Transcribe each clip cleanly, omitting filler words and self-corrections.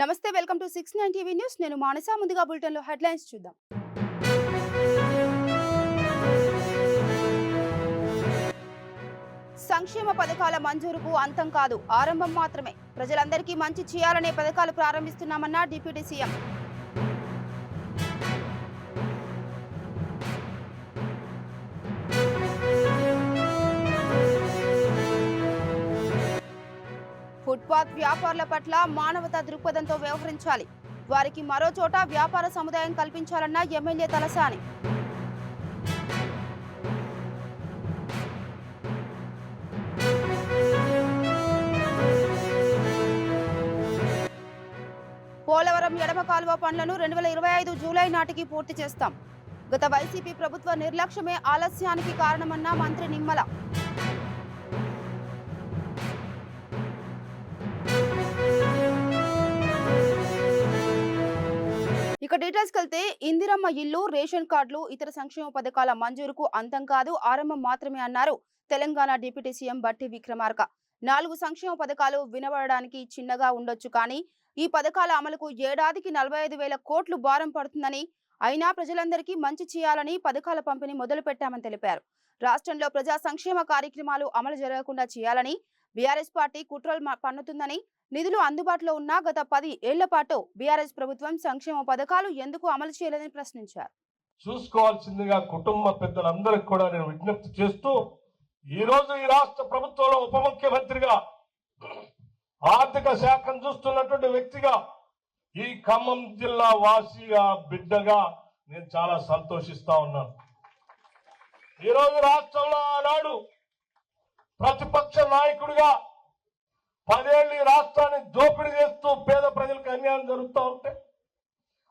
నమస్తే, welcome to 69 TV news. నేను మానస. ముందుగా బులెటిన్ లో హెడ్లైన్స్ చూద్దాం. సంక్షేమ పథకాల మంజూరుకు అంతం కాదు, ఆరంభం మాత్రమే. ప్రజలందరికీ మంచి చేయాలనే పథకాలు ప్రారంభిస్తున్నామన్న డిప్యూటీ సీఎం. ఫుట్పాత్ వ్యాపారుల పట్ల మానవతా దృక్పథంతో వ్యవహరించాలి. వారికి మరో చోట వ్యాపార సముదాయం కల్పించాలన్న ఎమ్మెల్యే తలసాని. పోలవరం ఎడమ కాలువ పనులను 2025 జూలై నాటికి పూర్తి చేస్తాం. గత వైసీపీ ప్రభుత్వ నిర్లక్ష్యమే ఆలస్యానికి కారణమన్న మంత్రి నిమ్మల. ఇక డీటెయిల్స్ వెళ్తే, ఇందిరమ్మ ఇల్లు, రేషన్ కార్డులు, ఇతర సంక్షేమ పథకాల మంజూరుకు అంతం కాదు, ఆరంభం మాత్రమే అన్నారు తెలంగాణ డిప్యూటీ సీఎం బట్టి విక్రమార్క. 4 సంక్షేమ పథకాలు వినబడడానికి చిన్నగా ఉండొచ్చు, కానీ ఈ పథకాల అమలుకు ఏడాదికి 45,000 కోట్లు భారం పడుతుందని, అయినా ప్రజలందరికీ మంచి చేయాలని పథకాల పంపిణీ మొదలు పెట్టామని తెలిపారు. రాష్ట్రంలో ప్రజా సంక్షేమ కార్యక్రమాలు అమలు జరగకుండా చేయాలని బీఆర్ఎస్ పార్టీ కుట్రలు పన్నుతుందని, నిధులు అందుబాటులో ఉన్న గత 10 ఏళ్ల పాటు బీఆర్ఎస్ ప్రభుత్వం సంక్షేమ పథకాలు ఎందుకు అమలు చేయలేదని ప్రశ్నించారు. చూసుకోవాల్సిందిగా కుటుంబ పెద్దలందరికీ కూడా నేను విజ్ఞప్తి చేస్తూ, ఈ రోజు ఈ రాష్ట్ర ప్రభుత్వంలో ఉప ముఖ్యమంత్రిగా, ఆర్థిక శాఖను చూస్తున్నటువంటి వ్యక్తిగా, ఈ ఖమ్మం జిల్లా వాసిగా, బిడ్డగా నేను చాలా సంతోషిస్తా ఉన్నాను. ఈరోజు రాష్ట్రంలో ఆనాడు ప్రతిపక్ష నాయకుడిగా 10 ఏళ్ళు ఈ రాష్ట్రాన్ని దోపిడీ చేస్తూ పేద ప్రజలకు అన్యాయం జరుగుతూ ఉంటే,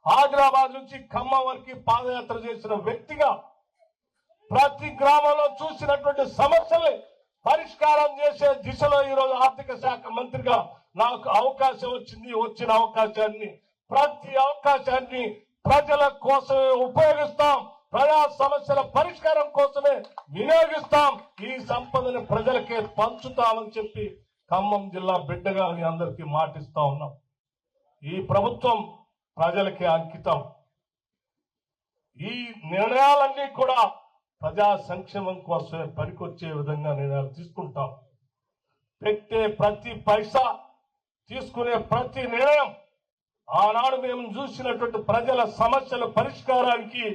ఆదిలాబాద్ నుంచి ఖమ్మం వరకు పాదయాత్ర చేసిన వ్యక్తిగా, ప్రతి గ్రామంలో చూసినటువంటి సమస్యల్ని పరిష్కారం చేసే దిశలో ఈరోజు ఆర్థిక శాఖ మంత్రిగా నాకు అవకాశం వచ్చింది. వచ్చిన అవకాశాన్ని, ప్రతి అవకాశాన్ని ప్రజల కోసమే ఉపయోగిస్తాం, ప్రజా సమస్యల పరిష్కారం కోసమే వినియోగిస్తాం, ఈ సంపదని ప్రజలకే పంచుతామని చెప్పి ఖమ్మం జిల్లా బిడ్డగా మీ అందరికీ మాటిస్తా ఉన్నాం. ఈ ప్రభుత్వం ప్రజలకి అంకితం. ఈ నిర్ణయాలన్నీ కూడా ప్రజా సంక్షేమం కోసమే పనికొచ్చే విధంగా నిర్ణయాలు తీసుకుంటాం. పెట్టే ప్రతి పైసా, తీసుకునే ప్రతి నిర్ణయం, ఆనాడు మేము చూసినటువంటి ప్రజల సమస్యల పరిష్కారానికి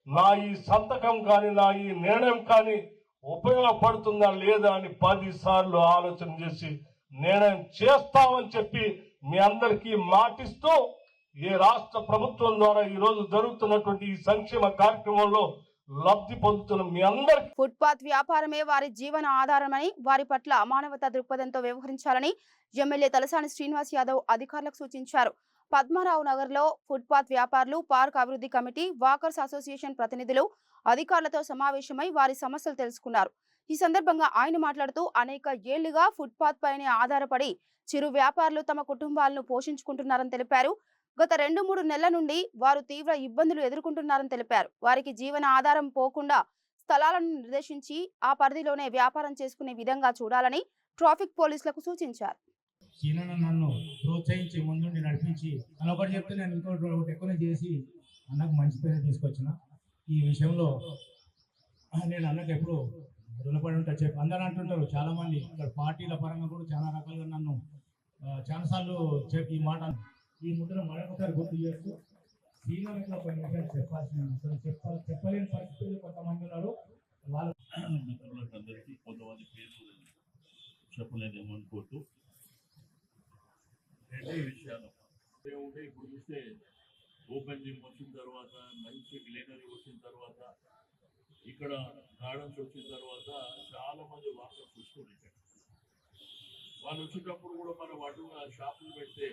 నా ఈ సంతకం కానీ, నా ఈ నిర్ణయం కానీ ఉపయోగపడుతుందా లేదా అని 10 సార్లు ఆలోచన చేసి నిర్ణయం చేస్తామని చెప్పి మీ అందరికీ మాటిస్తూ, ఈ రాష్ట్ర ప్రభుత్వం ద్వారా ఈ రోజు జరుగుతున్నటువంటి ఈ సంక్షేమ కార్యక్రమంలో లబ్ధి పొందుతున్న మీ అందరికీ. ఫుట్పాత్ వ్యాపారమే వారి జీవన ఆధారమని, వారి పట్ల మానవతా దృక్పథంతో వ్యవహరించాలని ఎమ్మెల్యే తలసాని శ్రీనివాస్ యాదవ్ అధికారులకు సూచించారు. పద్మారావు నగర్ లో ఫుట్పాత్ వ్యాపారులు, పార్క్ అభివృద్ధి కమిటీ, వాకర్స్ అసోసియేషన్ ప్రతినిధులు అధికారులతో సమావేశమై వారి సమస్యలు తెలుసుకున్నారు. ఈ సందర్భంగా ఆయన మాట్లాడుతూ, అనేక ఏళ్లుగా ఫుట్పాత్ పైనే ఆధారపడి చిరు వ్యాపారులు తమ కుటుంబాలను పోషించుకుంటున్నారని తెలిపారు. గత 2-3 నెలల నుండి వారు తీవ్ర ఇబ్బందులు ఎదుర్కొంటున్నారని తెలిపారు. వారికి జీవన ఆధారం పోకుండా స్థలాలను నిర్దేశించి ఆ పరిధిలోనే వ్యాపారం చేసుకునే విధంగా చూడాలని ట్రాఫిక్ పోలీసులకు సూచించారు. నన్ను ప్రోత్సహించి ముందుండి నడిపించి, అలా ఒకటి చెప్తే నేను ఇంకోటి ఎక్కువ చేసి అన్నకు మంచి పేరు తీసుకొచ్చిన. ఈ విషయంలో నేను అన్నకు ఎప్పుడు రుణపడి ఉంటా. అందరూ అంటుంటారు చాలా మంది, ఇక్కడ పార్టీల పరంగా కూడా చాలా రకాలుగా నన్ను చాలాసార్లు ఈ మాట, ఈ ముద్ర మరొకసారి గుర్తు చేస్తూ, సీనియర్గా కొన్ని విషయాలు చెప్పలేని పరిస్థితులు కొంతమంది ఉన్నారు. అందరికీ కొంతమంది పేర్లు చెప్పలేదేమనుకోవద్దు. రెండే విషయాలు ఉంటే, ఇప్పుడు చూస్తే ఓపెన్ జిమ్ వచ్చిన తర్వాత, మంచి గ్రీనరీ వచ్చిన తర్వాత, ఇక్కడ గార్డెన్స్ వచ్చిన తర్వాత చాలా మంది వాకర్స్ వస్తుంటారు. వాళ్ళు వచ్చేటప్పుడు కూడా మనం అటుగా షాపులు పెడితే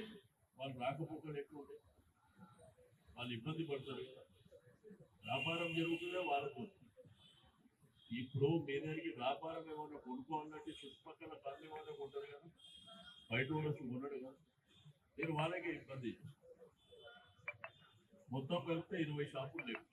వాళ్ళు రాకపోకలు ఎక్కువ ఉంటాయి, వాళ్ళు ఇబ్బంది పడతారు కదా. వ్యాపారం జరుగుతుందే వాళ్ళకు. ఇప్పుడు మీ దగ్గరికి వ్యాపారం ఏమన్నా కొనుక్కోవాలంటే చుట్టుపక్కల పనులు ఏమన్నా కొంటారు కదా, బయట వచ్చి కొనడు కదా, నేను వాళ్ళకే ఇబ్బంది. మొత్తం కలిపితే 20 షాపులు లేవు.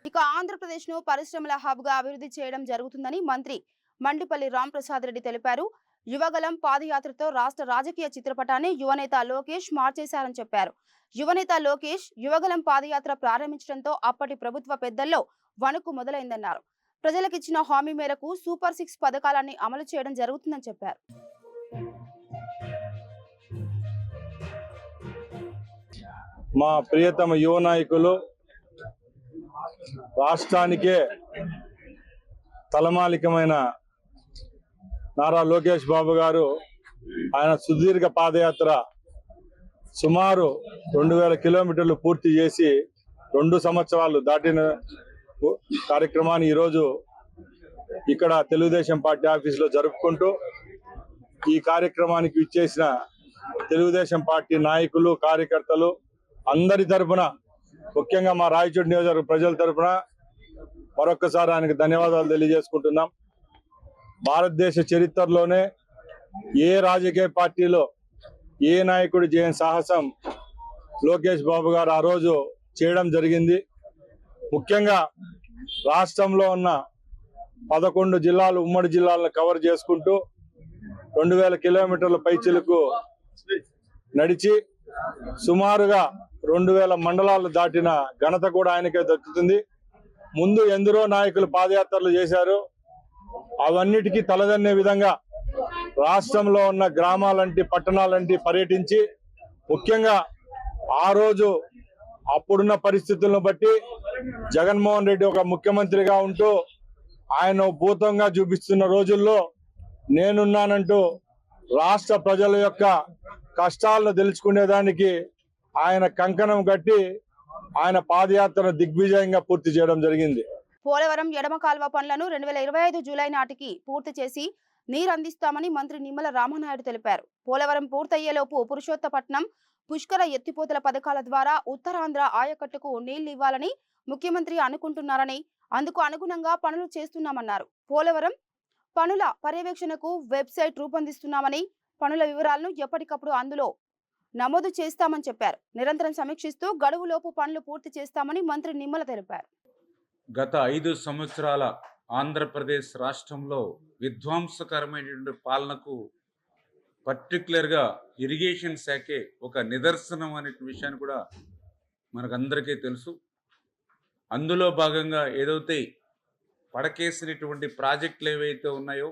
ఇక ఆంధ్రప్రదేశ్ ను పరిశ్రమల హబ్ గా అభివృద్ధి చేయడం జరుగుతుందని మంత్రి మండిపల్లి రాంప్రసాద్ రెడ్డి తెలిపారు. యువగలం పాదయాత్రతో రాష్ట్ర రాజకీయ చిత్రపటాన్ని యువనేత లోకేష్ మార్చేశారని చెప్పారు. యువనేత లోకేష్ యువగలం పాదయాత్ర ప్రారంభించడంతో అప్పటి ప్రభుత్వ పెద్దల్లో వణుకు మొదలైందన్నారు. ప్రజలకిచ్చిన హామీ మేరకు సూపర్ 6 పథకాలన్నీ అమలు చేయడం జరుగుతుందని చెప్పారు. మా ప్రియతమ యువ నాయకులు రాష్ట్రానికే తలమాలికమైన నారా లోకేష్ బాబు గారు ఆయన సుదీర్ఘ పాదయాత్ర సుమారు 2000 కిలోమీటర్లు పూర్తి చేసి 2 సంవత్సరాలు దాటిన కార్యక్రమాన్ని ఈరోజు ఇక్కడ తెలుగుదేశం పార్టీ ఆఫీసులో జరుపుకుంటూ ఈ కార్యక్రమానికి ఇచ్చేసిన తెలుగుదేశం పార్టీ నాయకులు కార్యకర్తలు అందరి తరఫున ముఖ్యంగా మా రాయచోటి నియోజకవర్గ ప్రజల తరఫున మరొక్కసారి ఆయనకు ధన్యవాదాలు తెలియజేసుకుంటున్నాం. భారతదేశ చరిత్రలోనే ఏ రాజకీయ పార్టీలో ఏ నాయకుడు చేయని సాహసం లోకేష్ బాబు గారు ఆ రోజు చేయడం జరిగింది. ముఖ్యంగా రాష్ట్రంలో ఉన్న 11 జిల్లాలు ఉమ్మడి జిల్లాలను కవర్ చేసుకుంటూ 2000 కిలోమీటర్ల పైచిలకు నడిచి సుమారుగా 2000 మండలాలు దాటిన ఘనత కూడా ఆయనకే దక్కుతుంది. ముందు ఎందరో నాయకులు పాదయాత్రలు చేశారు. అవన్నిటికీ తలదన్నే విధంగా రాష్ట్రంలో ఉన్న గ్రామాలంటి పట్టణాలంటి పర్యటించి ముఖ్యంగా ఆ రోజు అప్పుడున్న పరిస్థితులను బట్టి జగన్మోహన్ రెడ్డి ఒక ముఖ్యమంత్రిగా ఉంటూ ఆయన భూతంగా చూపిస్తున్న రోజుల్లో నేనున్నానంటూ రాష్ట్ర ప్రజల యొక్క కష్టాలను తెలుసుకునేదానికి ఆయన కంకణం కట్టి ఆయన పాదయాత్రను దిగ్విజయంగా పూర్తి చేయడం జరిగింది. పోలవరం ఎడమ కాల్వ పనులను 2025 జూలై నాటికి పూర్తి చేసి నీరు అందిస్తామని మంత్రి నిమ్మల రామనాయుడు తెలిపారు. పోలవరం పూర్తయ్యేలోపు పురుషోత్తపట్నం పుష్కర ఎత్తిపోతల పథకాల ద్వారా ఉత్తరాంధ్ర ఆయకట్టుకు నీళ్లు ఇవ్వాలని ముఖ్యమంత్రి అనుకుంటున్నారని, అందుకు అనుగుణంగా పనులు చేస్తున్నామన్నారు. పోలవరం పనుల పర్యవేక్షణకు వెబ్సైట్ రూపొందిస్తున్నామని, పనుల వివరాలను ఎప్పటికప్పుడు అందులో నమోదు చేస్తామని చెప్పారు. నిరంతరం సమీక్షిస్తూ గడువులోపు పనులు పూర్తి చేస్తామని మంత్రి నిమ్మల తెలిపారు. గత 5 సంవత్సరాల ఆంధ్రప్రదేశ్ రాష్ట్రంలో విధ్వంసకరమైనటువంటి పాలనకు పర్టికులర్గా ఇరిగేషన్ శాఖే ఒక నిదర్శనం అనే విషయాన్ని కూడా మనకందరికీ తెలుసు. అందులో భాగంగా ఏదైతే పడకేసినటువంటి ప్రాజెక్టులు ఏవైతే ఉన్నాయో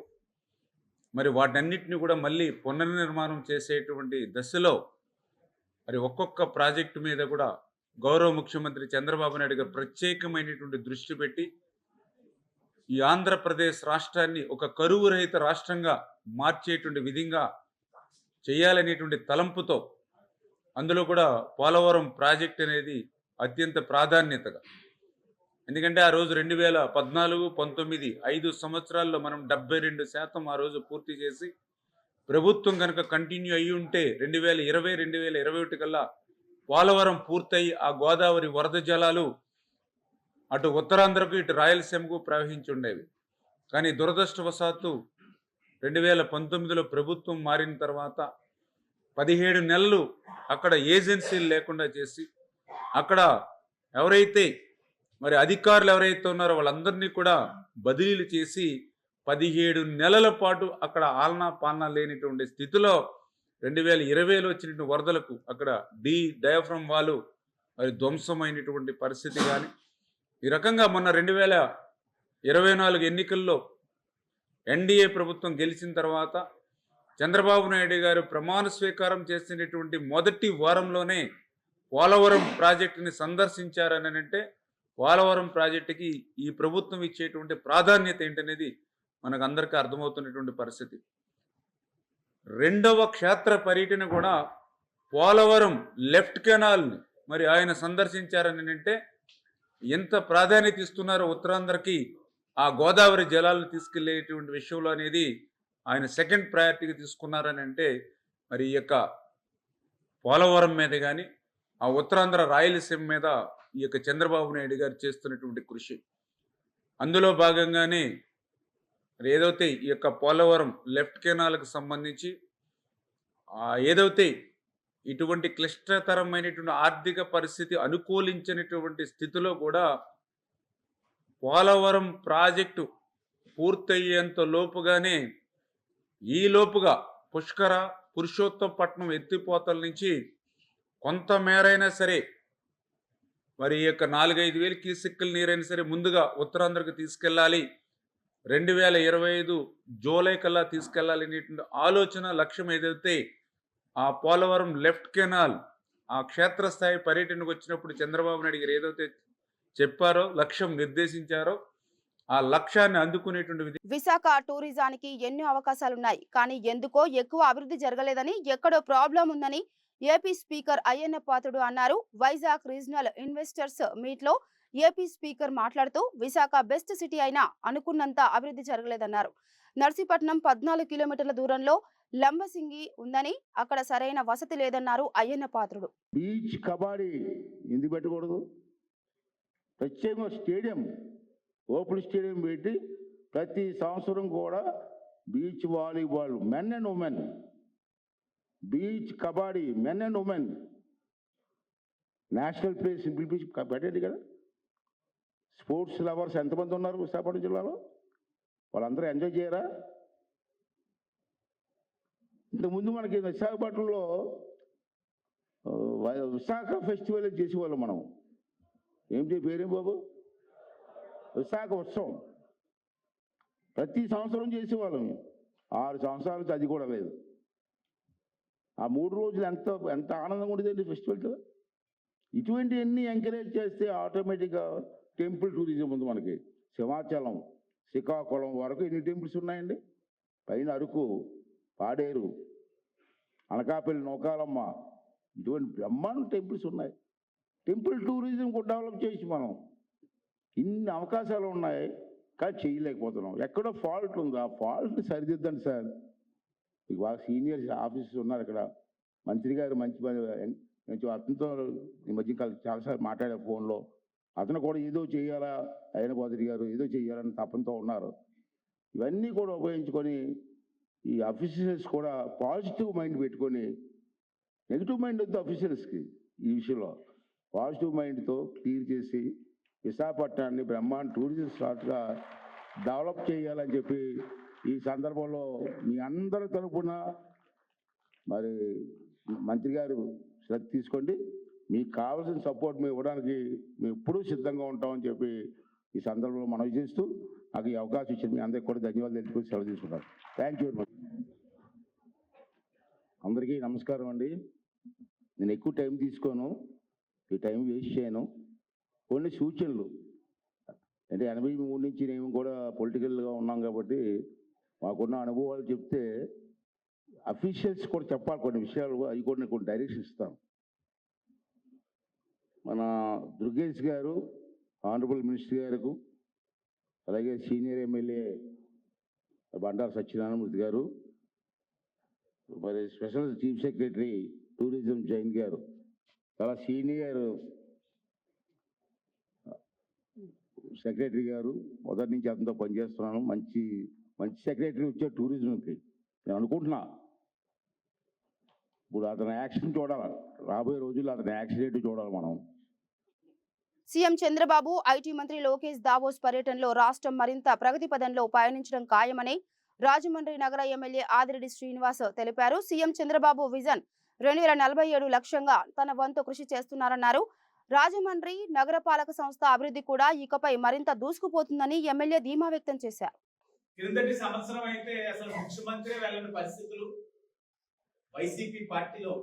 మరి వాటన్నిటిని కూడా మళ్ళీ పునర్నిర్మాణం చేసేటువంటి దశలో మరి ఒక్కొక్క ప్రాజెక్టు మీద కూడా గౌరవ ముఖ్యమంత్రి చంద్రబాబు నాయుడు గారు ప్రత్యేకమైనటువంటి దృష్టి పెట్టి ఈ ఆంధ్రప్రదేశ్ రాష్ట్రాన్ని ఒక కరువు రహిత రాష్ట్రంగా మార్చేటువంటి విధంగా చేయాలనేటువంటి తలంపుతో అందులో కూడా పోలవరం ప్రాజెక్ట్ అనేది అత్యంత ప్రాధాన్యతగా, ఎందుకంటే ఆ రోజు 2014, 19 5 సంవత్సరాల్లో మనం 72% ఆ రోజు పూర్తి చేసి ప్రభుత్వం కనుక కంటిన్యూ అయ్యి ఉంటే 2020, 2021 కల్లా పోలవరం పూర్తయి ఆ గోదావరి వరద జలాలు అటు ఉత్తరాంధ్రకు ఇటు రాయలసీమకు ప్రవహించి ఉండేవి. కానీ దురదృష్టవశాత్తు 2019లో ప్రభుత్వం మారిన తర్వాత 17 నెలలు అక్కడ ఏజెన్సీలు లేకుండా చేసి అక్కడ ఎవరైతే మరి అధికారులు ఎవరైతే ఉన్నారో వాళ్ళందరినీ కూడా బదిలీలు చేసి 17 నెలల పాటు అక్కడ ఆలనా పాలనా లేనిటువంటి స్థితిలో 2020లో వచ్చినటువంటి వరదలకు అక్కడ డయాఫ్రమ్ వాలు మరి ధ్వంసమైనటువంటి పరిస్థితి. కానీ ఈ రకంగా మొన్న 2024 ఎన్నికల్లో ఎన్డీఏ ప్రభుత్వం గెలిచిన తర్వాత చంద్రబాబు నాయుడు గారు ప్రమాణ స్వీకారం చేసినటువంటి మొదటి వారంలోనే పోలవరం ప్రాజెక్టుని సందర్శించారని అంటే పోలవరం ప్రాజెక్టుకి ఈ ప్రభుత్వం ఇచ్చేటువంటి ప్రాధాన్యత ఏంటనేది మనకు అందరికీ అర్థమవుతున్నటువంటి పరిస్థితి. రెండవ క్షేత్ర పర్యటన కూడా పోలవరం లెఫ్ట్ కెనాల్ని మరి ఆయన సందర్శించారని అంటే ఎంత ప్రాధాన్యత ఇస్తున్నారో ఉత్తరాంధ్రకి ఆ గోదావరి జలాలను తీసుకెళ్లేటువంటి విషయంలో అనేది ఆయన సెకండ్ ప్రయారిటీగా తీసుకున్నారని అంటే మరి ఈ యొక్క పోలవరం మీద కానీ ఆ ఉత్తరాంధ్ర రాయలసీమ మీద ఈ యొక్క చంద్రబాబు నాయుడు గారు చేస్తున్నటువంటి కృషి, అందులో భాగంగానే మరి ఏదైతే ఈ యొక్క పోలవరం లెఫ్ట్ కెనాల్కి సంబంధించి ఏదైతే ఇటువంటి క్లిష్టతరమైనటువంటి ఆర్థిక పరిస్థితి అనుకూలించినటువంటి స్థితిలో కూడా పోలవరం ప్రాజెక్టు పూర్తయ్యేంత లోపుగానే ఈ లోపుగా పుష్కర పురుషోత్తపట్నం ఎత్తిపోతల నుంచి కొంత మేరైనా సరే మరి ఈ యొక్క 4-5 వేల క్యూసెక్కుల నీరైనా సరే ముందుగా ఉత్తరాంధ్రకు తీసుకెళ్ళాలి, 2025 జూలై కల్లా తీసుకెళ్ళాలి అనేటువంటి ఆలోచన లక్ష్యం ఏదైతే ఆ పోలవరం లెఫ్ట్ కెనాల్ ఆ క్షేత్రస్థాయి పర్యటనకు వచ్చినప్పుడు చంద్రబాబు నాయుడు గారు ఏదైతే చెప్పారో లక్ష్యం నిర్దేశించారో ఆ లక్ష్యాన్ని అందుకునేటువంటి విశాఖ టూరిజానికి ఎన్నో అవకాశాలున్నాయి, కానీ ఎందుకో ఎక్కువ అభివృద్ధి జరగలేదని, ఎక్కడో ప్రాబ్లం ఉందని ఏపీ స్పీకర్ అయ్యన్న పాత్రుడు అన్నారు. వైజాగ్ రీజనల్ ఇన్వెస్టర్స్ మీట్ లో ఏపీ స్పీకర్ మాట్లాడుతూ విశాఖ బెస్ట్ సిటీ అయినా అనుకున్నంత అభివృద్ధి జరగలేదన్నారు. నర్సీపట్నం 14 కిలోమీటర్ల దూరంలో లంబసింగి ఉందని, అక్కడ సరైన వసతి లేదన్నారు అయ్యన్న పాత్రుడు. బీచ్ కబడ్డీ ఎందుకు పెట్టకూడదు? ప్రత్యేకంగా స్టేడియం, ఓపెన్ స్టేడియం పెట్టి ప్రతి సంవత్సరం కూడా beach volleyball men and women, beach kabaddi men and women national place పిలిపించి పెట్టండి కదా. స్పోర్ట్స్ లవర్స్ ఎంతమంది ఉన్నారు విశాఖపట్నం జిల్లాలో? వాళ్ళందరూ ఎంజాయ్ చేయరా? ఇంతకుముందు మనకి విశాఖపట్నంలో విశాఖ ఫెస్టివల్ చేసేవాళ్ళం మనం. ఏంటి పేరేం బాబు? విశాఖ ఉత్సవం ప్రతి సంవత్సరం చేసేవాళ్ళం. 6 సంవత్సరాలు అది కూడా లేదు. ఆ 3 రోజులు ఎంత ఆనందంగా ఉండేదండి ఫెస్టివల్తో. ఇటువంటివన్నీ ఎంకరేజ్ చేస్తే ఆటోమేటిక్గా టెంపుల్ టూరిజం ఉంది మనకి. సింహాచలం, శ్రీకాకుళం వరకు ఎన్ని టెంపుల్స్ ఉన్నాయండి? పైన అరకు, పాడేరు, అనకాపల్లి, నౌకాలమ్మ, ఇటువంటి బ్రహ్మాండ టెంపుల్స్ ఉన్నాయి. టెంపుల్ టూరిజం కూడా డెవలప్ చేసి మనం ఇన్ని అవకాశాలు ఉన్నాయి, కానీ చేయలేకపోతున్నాం. ఎక్కడో ఫాల్ట్ ఉంది, ఆ ఫాల్ట్ని సరిదిద్దండి సార్. మీకు బాగా సీనియర్ ఆఫీసర్స్ ఉన్నారు ఇక్కడ. మంత్రి గారు మంచి అతనితో ఈ మధ్యకాలం చాలాసార్లు మాట్లాడే ఫోన్లో. అతను కూడా ఏదో చేయాలా, అయిన బాధరి గారు ఏదో చేయాలని తపంతో ఉన్నారు. ఇవన్నీ కూడా ఉపయోగించుకొని ఈ అఫీషియల్స్ కూడా పాజిటివ్ మైండ్ పెట్టుకొని, నెగిటివ్ మైండ్ వద్దు అఫీషియల్స్కి. ఈ విషయంలో పాజిటివ్ మైండ్తో క్లియర్ చేసి విశాఖపట్నాన్ని బ్రహ్మాండ టూరిజం స్పాట్గా డెవలప్ చేయాలని చెప్పి ఈ సందర్భంలో మీ అందరి తరఫున మరి మంత్రి గారు శ్రద్ధ తీసుకోండి. మీకు కావాల్సిన సపోర్ట్ మేము ఇవ్వడానికి మేము ఎప్పుడూ సిద్ధంగా ఉంటామని చెప్పి ఈ సందర్భంలో మనవి చేస్తూ నాకు ఈ అవకాశం ఇచ్చింది మీ అందరికీ కూడా ధన్యవాదాలు తెలుసుకొని సెలవు తీసుకుంటాను. Thank you very much. అందరికీ నమస్కారం అండి. నేను ఎక్కువ టైం తీసుకోను, ఈ టైం వేస్ట్ చేయను. కొన్ని సూచనలు అంటే 83 నుంచి నేను కూడా పొలిటికల్గా ఉన్నాం కాబట్టి మాకున్న అనుభవాలు చెప్తే అఫీషియల్స్ కూడా చెప్పాలి కొన్ని విషయాలు. అవి కూడా నేను కొన్ని డైరెక్షన్ ఇస్తాను. మన దుర్గేష్ గారు, ఆనరబుల్ మినిస్టర్ గారికి, అలాగే సీనియర్ ఎమ్మెల్యే బండారు సత్యనారాయణమూర్తి గారు, మరి special chief secretary tourism Jain గారు, చాలా సీనియర్ సెక్రటరీ గారు, మొదటి నుంచి అతనితో పనిచేస్తున్నాను. మంచి సెక్రటరీ వచ్చే టూరిజంకి నేను అనుకుంటున్నా. ఇప్పుడు అతని యాక్షన్ చూడాలి, రాబోయే రోజుల్లో అతని యాక్సిడెంట్ చూడాలి మనం. సీఎం చంద్రబాబు, ఐటీ మంత్రి లోకేష్ దావోస్ పర్యటనలో రాష్ట్రం మరింత ప్రగతి పదంలో పయనించడం ఖాయమని రాజమండ్రి నగర ఎమ్మెల్యే ఆదిరెడ్డి శ్రీనివాస్ తెలిపారు. సీఎం చంద్రబాబు విజన్ 2047 లక్ష్యంగా తన వంతు కృషి చేస్తున్నారన్నారు. రాజమండ్రి నగరపాలక సంస్థ అభివృద్ధి కూడా ఇకపై మరింత దూసుకుపోతుందని ఎమ్మెల్యే ధీమా వ్యక్తం చేశారు. క్రిందటి సంవత్సరం అయితే అసలు ముఖ్యమంత్రి వెళ్ళని పరిస్థితులు. వైసీపీ పార్టీలో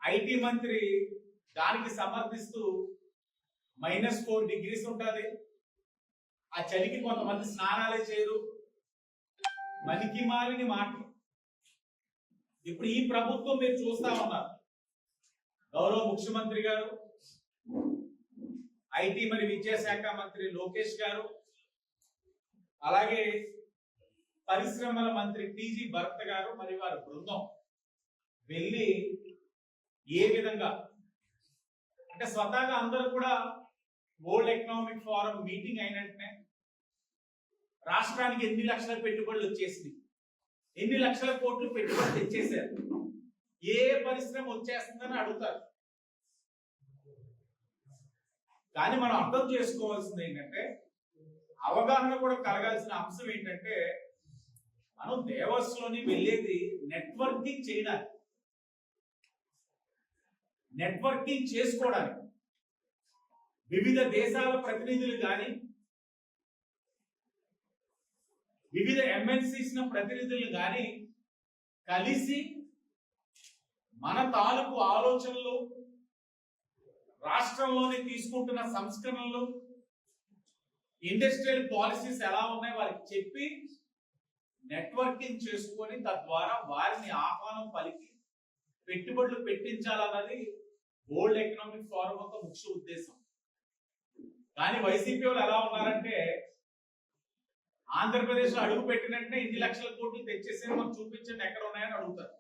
ఐటీ మంత్రి దానికి సమర్థిస్తూ -4 డిగ్రీస్ ఉంటుంది, ఆ చలికి కొంతమంది స్నానాలే చేయరు, మనికి మాలిని మాటలు. ఇప్పుడు ఈ ప్రభుత్వం మీరు చూస్తా ఉన్నారు. గౌరవ ముఖ్యమంత్రి గారు, ఐటీ మరి విద్యాశాఖ మంత్రి లోకేష్ గారు, అలాగే పరిశ్రమల మంత్రి టీజీ భరత్ గారు మరి వారి బృందం వెళ్ళి ఏ విధంగా అంటే స్వతహాగా అందరూ కూడా వరల్డ్ ఎకనామిక్ ఫోరం మీటింగ్ అయినట్టునే రాష్ట్రానికి ఎన్ని లక్షల పెట్టుబడులు వచ్చేసింది, ఎన్ని లక్షల కోట్లు పెట్టుబడులు తెచ్చేశారు, ఏ పరిశ్రమ వచ్చేస్తుందని అడుగుతారు. కానీ మనం అర్థం చేసుకోవాల్సింది ఏంటంటే, అవగాహన కూడా కలగాల్సిన అంశం ఏంటంటే, మనం దేవస్లోని వెళ్ళేది నెట్వర్కింగ్ చేయడానికి, నెట్వర్కింగ్ చేసుకోవడానికి. వివిధ దేశాల ప్రతినిధులు కానీ, వివిధ ఎంఎన్సీస్ ప్రతినిధులు కానీ కలిసి మన తాలూకు ఆలోచనలు, రాష్ట్రంలోని తీసుకుంటున్న సంస్కరణలు, ఇండస్ట్రియల్ పాలసీస్ ఎలా ఉన్నాయి వారికి చెప్పి నెట్వర్కింగ్ చేసుకొని తద్వారా వారిని ఆహ్వానం పలికి పెట్టుబడులు పెట్టించాలన్నది వరల్డ్ ఎకనామిక్ ఫోరం యొక్క ముఖ్య ఉద్దేశం. కానీ వైసీపీ వాళ్ళు ఎలా ఉన్నారంటే ఆంధ్రప్రదేశ్ లో అడుగు పెట్టినట్టే ఇన్ని లక్షల కోట్లు తెచ్చేసి మాకు చూపించండి ఎక్కడ ఉన్నాయని అడుగుతారు.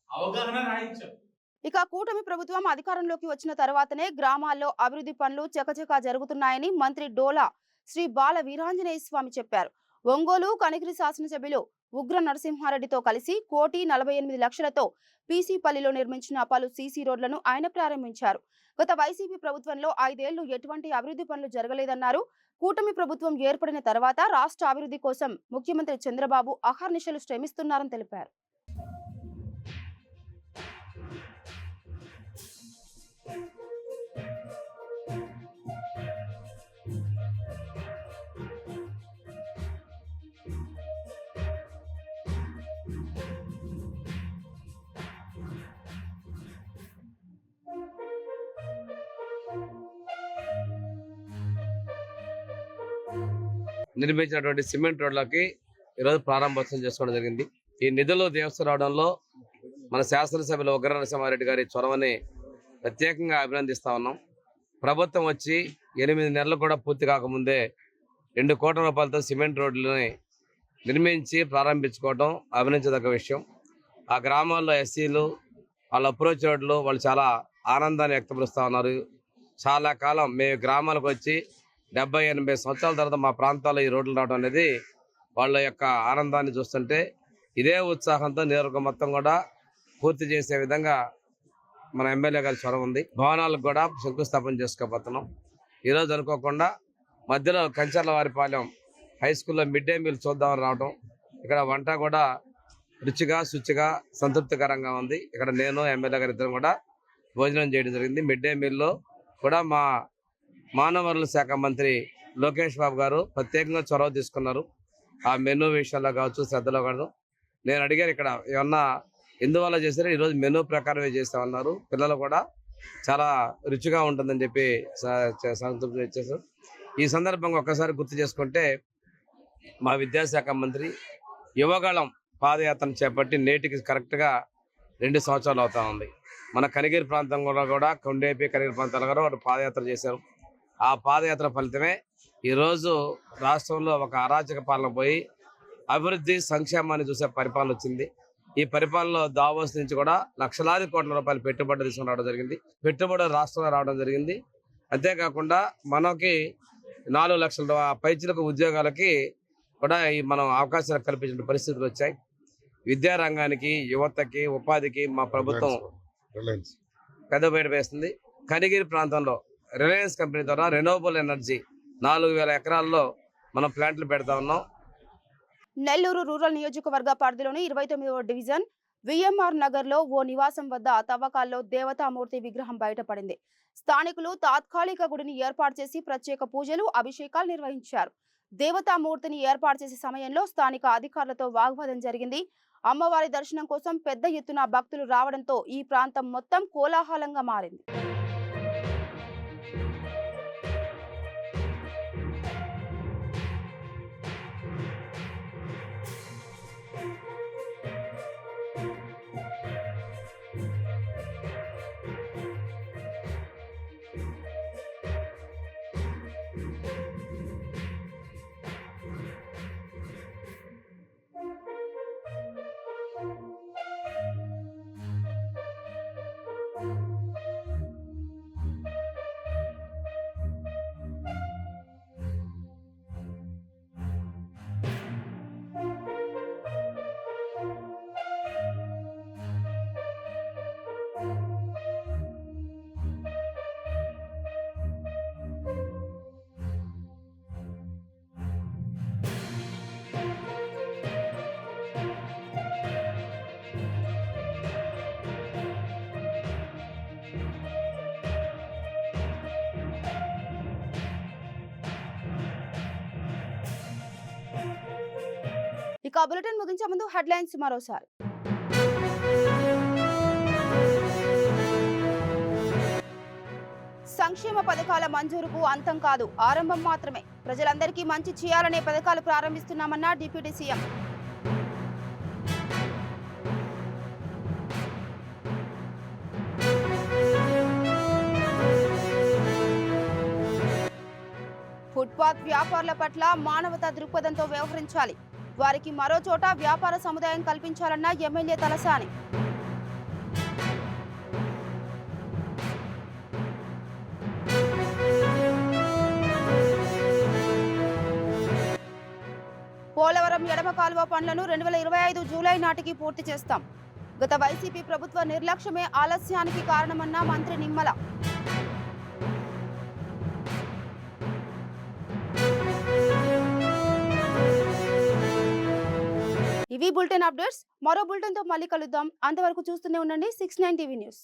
అవగాహన రాయించారు. ఇక కూటమి ప్రభుత్వం అధికారంలోకి వచ్చిన తర్వాతనే గ్రామాల్లో అభివృద్ధి పనులు చకచకా జరుగుతున్నాయని మంత్రి డోలా శ్రీ బాల వీరాంజనేయ స్వామి చెప్పారు. ఒంగోలు కనిగిరి శాసనసభ్యులు ఉగ్ర నరసింహారెడ్డితో కలిసి 1,48,00,000తో పీసీపల్లిలో నిర్మించిన పలు సీసీ రోడ్లను ఆయన ప్రారంభించారు. గత వైసీపీ ప్రభుత్వంలో 5 ఏళ్లు ఎటువంటి అభివృద్ధి పనులు జరగలేదన్నారు. కూటమి ప్రభుత్వం ఏర్పడిన తర్వాత రాష్ట్ర అభివృద్ధి కోసం ముఖ్యమంత్రి చంద్రబాబు అహర్నిశలు శ్రమిస్తున్నారని తెలిపారు. నిర్మించినటువంటి సిమెంట్ రోడ్లకి ఈరోజు ప్రారంభోత్సవం చేసుకోవడం జరిగింది. ఈ నిధులు తీసుకురావడంలో మన శాసనసభ్యులు ఉగ్ర నరసింహారెడ్డి గారి చొరవని ప్రత్యేకంగా అభినందిస్తా ఉన్నాం. ప్రభుత్వం వచ్చి 8 నెలలు కూడా పూర్తి కాకముందే 2 కోట్ల రూపాయలతో సిమెంట్ రోడ్లని నిర్మించి ప్రారంభించుకోవడం అభినందించదగ్గ విషయం. ఆ గ్రామాల్లో ఎస్సీలు వాళ్ళ అప్రోచ్ రోడ్లు వాళ్ళు చాలా ఆనందాన్ని వ్యక్తపరుస్తూ ఉన్నారు. చాలా కాలం మేము గ్రామాలకు వచ్చి 70-80 సంవత్సరాల తర్వాత మా ప్రాంతాల్లో ఈ రోడ్లు రావడం అనేది వాళ్ళ యొక్క ఆనందాన్ని చూస్తుంటే ఇదే ఉత్సాహంతో నియోజకవర్గం మొత్తం కూడా పూర్తి చేసే విధంగా మన ఎమ్మెల్యే గారి చొరవ ఉంది. భవనాలకు కూడా శంకుస్థాపన చేసుకోబోతున్నాం. ఈరోజు అనుకోకుండా మధ్యలో కంచర్లవారిపాలెం హై స్కూల్లో మిడ్ డే మీల్ చూద్దామని రావడం, ఇక్కడ వంట కూడా రుచిగా శుచిగా సంతృప్తికరంగా ఉంది. ఇక్కడ నేను ఎమ్మెల్యే గారి ఇద్దరం కూడా భోజనం చేయడం జరిగింది. మిడ్ డే మీల్లో కూడా మా మానవ వనరుల శాఖ మంత్రి లోకేష్ బాబు గారు ప్రత్యేకంగా చొరవ తీసుకున్నారు. ఆ మెనూ విషయాల్లో కావచ్చు, శ్రద్ధలో కావచ్చు. నేను అడిగాను ఇక్కడ ఏమన్నా ఎందువల్ల చేశారో, ఈరోజు మెనూ ప్రకారమే చేస్తామన్నారు. పిల్లలు కూడా చాలా రుచిగా ఉంటుందని చెప్పి సంతృప్తి ఇచ్చేసారు. ఈ సందర్భంగా ఒక్కసారి గుర్తు చేసుకుంటే మా విద్యాశాఖ మంత్రి యువగళం పాదయాత్రను చేపట్టి నేటికి కరెక్ట్గా 2 సంవత్సరాలు అవుతా ఉంది. మన కనిగిరి ప్రాంతంలో కూడా కొండేపి కనిగిరి ప్రాంతాల్లో కూడా వారు పాదయాత్ర చేశారు. ఆ పాదయాత్ర ఫలితమే ఈరోజు రాష్ట్రంలో ఒక అరాచక పాలన పోయి అభివృద్ధి సంక్షేమాన్ని చూసే పరిపాలన వచ్చింది. ఈ పరిపాలనలో దావోస్ నుంచి కూడా లక్షలాది కోట్ల రూపాయలు పెట్టుబడి తీసుకుని రావడం జరిగింది. పెట్టుబడి రాష్ట్రంలో రావడం జరిగింది. అంతేకాకుండా మనకి 4 లక్షల పైచిలకు ఉద్యోగాలకి కూడా మనం అవకాశాలు కల్పించిన పరిస్థితులు వచ్చాయి. విద్యారంగానికి, యువతకి, ఉపాధికి మా ప్రభుత్వం పెద్దపీట వేస్తుంది. కనిగిరి ప్రాంతంలో రిలయన్స్ కంపెనీ ద్వారా రెన్యూవబుల్ ఎనర్జీ 4,000 ఎకరాల్లో మనం ప్లాంట్లు పెడతా ఉన్నాం. నెల్లూరు రూరల్ నియోజకవర్గ పరిధిలోని 29వ డివిజన్ విఎంఆర్ నగర్ లో ఓ నివాసం వద్ద తవ్వకాల్లో దేవతామూర్తి విగ్రహం బయటపడింది. స్థానికులు తాత్కాలిక గుడిని ఏర్పాటు చేసి ప్రత్యేక పూజలు, అభిషేకాలు నిర్వహించారు. దేవతామూర్తిని ఏర్పాటు చేసే సమయంలో స్థానిక అధికారులతో వాగ్వాదం జరిగింది. అమ్మవారి దర్శనం కోసం పెద్ద ఎత్తున భక్తులు రావడంతో ఈ ప్రాంతం మొత్తం కోలాహలంగా మారింది. ఇక బులెటిన్ ముగించే ముందు హెడ్లైన్స్ మరోసారి. సంక్షేమ పథకాల మంజూరుకు అంతం కాదు, ఆరంభం మాత్రమే. ప్రజలందరికీ మంచి చేయాలనే పథకాలు ప్రారంభిస్తున్నామన్న డిప్యూటీ సీఎం. ఫుట్పాత్ వ్యాపారుల పట్ల మానవతా దృక్పథంతో వ్యవహరించాలి. వారికి మరో చోట వ్యాపార సముదాయం కల్పించాలన్న ఎమ్మెల్యే తలసాని. పోలవరం ఎడమ కాలువ పనులను 2025 జూలై నాటికి పూర్తి చేస్తాం. గత వైసీపీ ప్రభుత్వ నిర్లక్ష్యమే ఆలస్యానికి కారణమన్న మంత్రి నిమ్మల. ఇవి బులెటిన్ అప్డేట్స్. మరో బులెటిన్ తో మళ్ళీ కలుద్దాం. అంతవరకు చూస్తూనే ఉండండి 69 టీవీ న్యూస్.